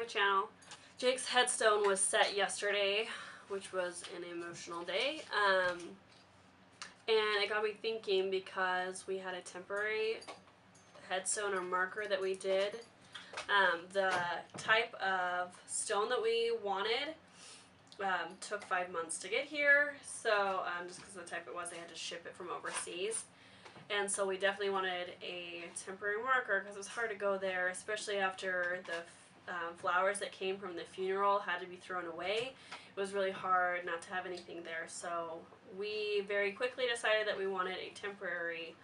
channel. Jake's headstone was set yesterday, which was an emotional day. And it got me thinking because we had a temporary headstone or marker that we did. The type of stone that we wanted took 5 months to get here. So just because of the type it was, they had to ship it from overseas. And so we definitely wanted a temporary marker because it was hard to go there, especially after the flowers that came from the funeral had to be thrown away. It was really hard not to have anything there. So we very quickly decided that we wanted a temporary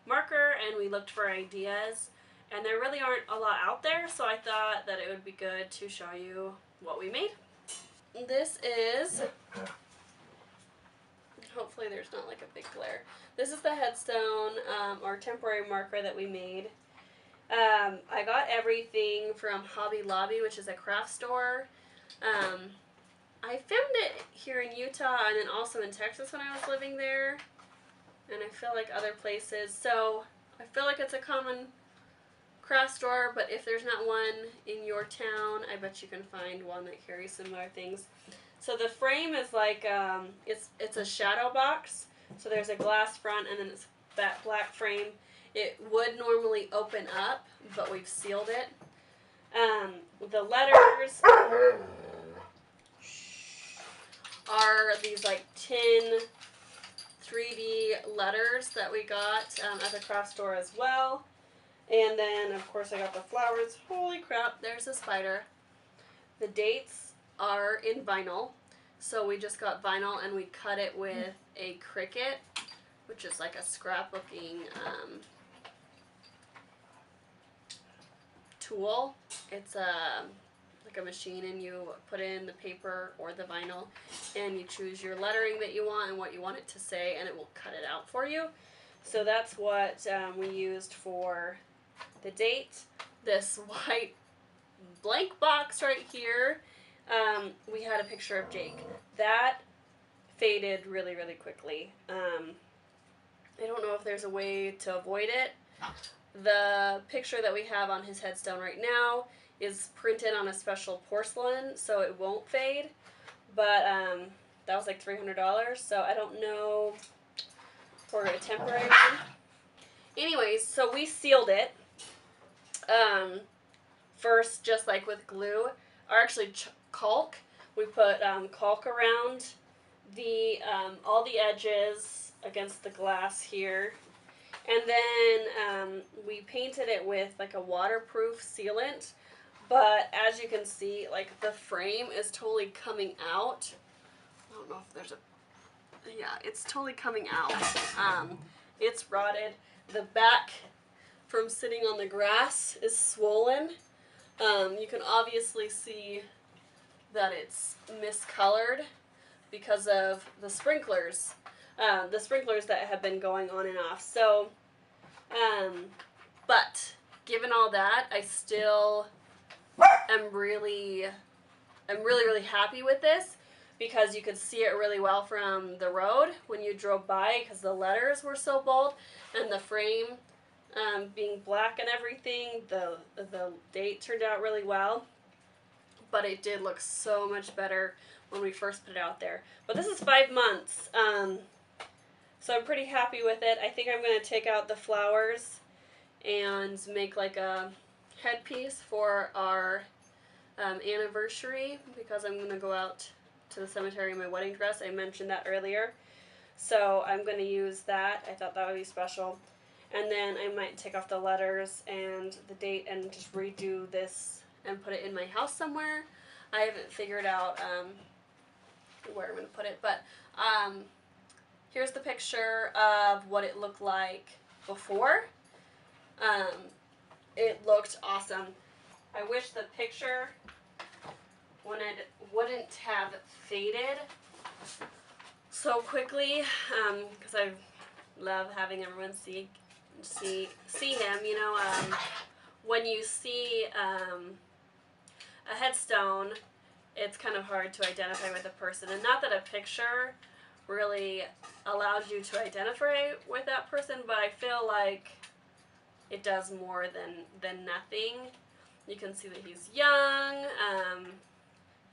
marker, and we looked for ideas. And there really aren't a lot out there, so I thought that it would be good to show you what we made. This is, hopefully there's not like a big glare. This is the headstone or temporary marker that we made. I got everything from Hobby Lobby, which is a craft store. I filmed it here in Utah and then also in Texas when I was living there. And I feel like other places. So I feel like it's a common craft store, but if there's not one in your town, I bet you can find one that carries similar things. So the frame is like, it's a shadow box. So there's a glass front and then it's that black frame. It would normally open up, but we've sealed it. The letters are these like tin 3D letters that we got at the craft store as well. And then, of course, I got the flowers. Holy crap, there's a spider. The dates are in vinyl. So we just got vinyl and we cut it with a Cricut, which is like a scrapbooking tool. It's like a machine, and you put in the paper or the vinyl, and you choose your lettering that you want and what you want it to say, and it will cut it out for you. So that's what we used for the date. This white blank box right here, we had a picture of Jake. That faded really, really quickly. I don't know if there's a way to avoid it. The picture that we have on his headstone right now is printed on a special porcelain, so it won't fade. But that was like $300, so I don't know for a temporary one. Anyways, so we sealed it. First, just like with glue, or actually caulk. We put caulk around the all the edges against the glass here. And then we painted it with like a waterproof sealant. But as you can see, like the frame is totally coming out. I don't know if there's a... Yeah, it's totally coming out. It's rotted. The back from sitting on the grass is swollen. You can obviously see that it's miscolored because of the sprinklers. The sprinklers that have been going on and off. So, but given all that, I still am really happy with this because you could see it really well from the road when you drove by because the letters were so bold and the frame being black and everything, the date turned out really well. But it did look so much better when we first put it out there. But this is 5 months. So I'm pretty happy with it. I think I'm going to take out the flowers and make like a headpiece for our anniversary because I'm going to go out to the cemetery in my wedding dress. I mentioned that earlier. So I'm going to use that. I thought that would be special. And then I might take off the letters and the date and just redo this and put it in my house somewhere. I haven't figured out where I'm going to put it. But here's the picture of what it looked like before. It looked awesome. I wish the picture wouldn't have faded so quickly because I love having everyone see him. You know, when you see a headstone, it's kind of hard to identify with a person, and not that a picture really allows you to identify with that person, but I feel like it does more than nothing. You can see that he's young.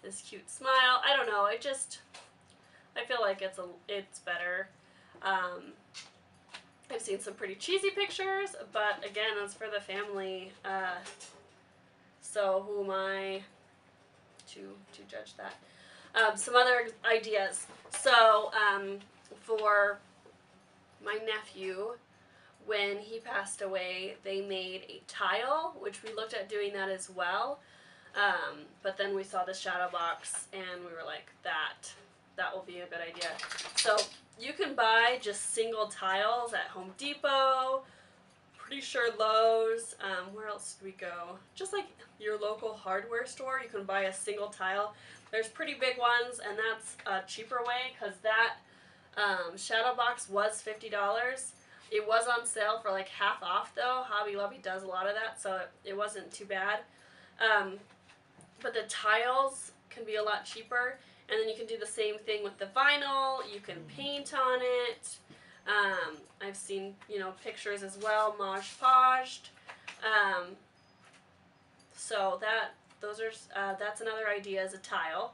His cute smile. I don't know. I feel like it's better. I've seen some pretty cheesy pictures, but again, it's for the family. So who am I to judge that? Some other ideas. So for my nephew, when he passed away, they made a tile, which we looked at doing that as well. But then we saw the shadow box, and we were like, that will be a good idea. So you can buy just single tiles at Home Depot, pretty sure Lowe's. Where else did we go? Just like your local hardware store, you can buy a single tile. There's pretty big ones, and that's a cheaper way, because that shadow box was $50. It was on sale for like half off though. Hobby Lobby does a lot of that, so it wasn't too bad. But the tiles can be a lot cheaper, and then you can do the same thing with the vinyl. You can paint on it. I've seen, pictures as well, Mod Podged. So that's another idea, is a tile.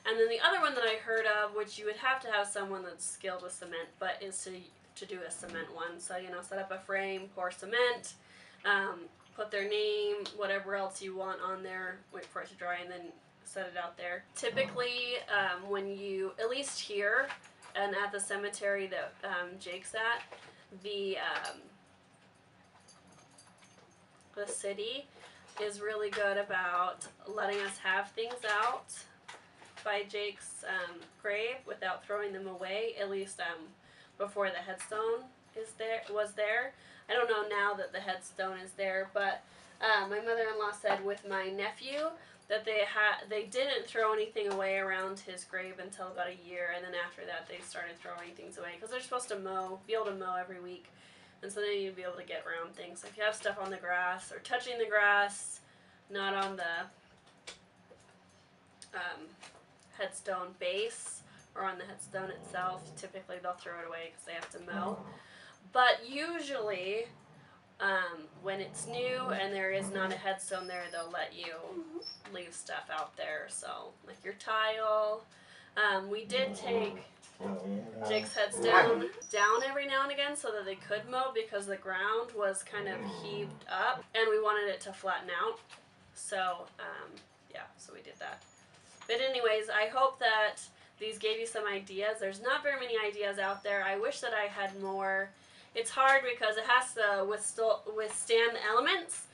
And then the other one that I heard of, which you would have to have someone that's skilled with cement, but is to do a cement one. So, set up a frame, pour cement, put their name, whatever else you want on there, wait for it to dry, and then set it out there. Typically, when you, at least here, and at the cemetery that Jake's at, the city is really good about letting us have things out by Jake's grave without throwing them away, at least before the headstone was there. I don't know now that the headstone is there, but my mother-in-law said with my nephew that they didn't throw anything away around his grave until about a year, and then after that they started throwing things away, because they're supposed to be able to mow every week, and so they need to be able to get around things. So if you have stuff on the grass or touching the grass, not on the headstone base or on the headstone itself, typically they'll throw it away because they have to mow. But usually, when it's new and there is not a headstone there, they'll let you leave stuff out there. So, like your tile. We did take Jake's headstone down every now and again so that they could mow, because the ground was kind of heaved up and we wanted it to flatten out. So, so we did that. But anyways, I hope that these gave you some ideas. There's not very many ideas out there. I wish that I had more. It's hard because it has to withstand the elements.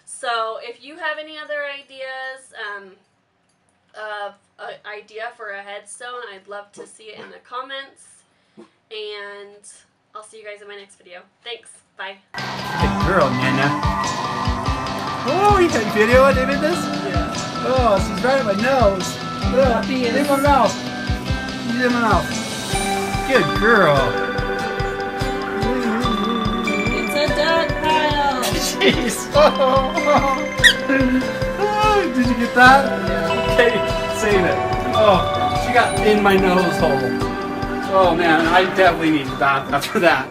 So if you have any other ideas of an idea for a headstone, I'd love to see it in the comments. And I'll see you guys in my next video. Thanks. Bye. Good girl, Nana. Oh, you got video when they did this? Yeah. Oh, she's right at my nose. Look, in my mouth. She's in my mouth. Good girl. Jeez. Oh, did you get that? Yeah. Okay, save it. Oh, she got in my nose hole. Oh man, I definitely need to bath after that.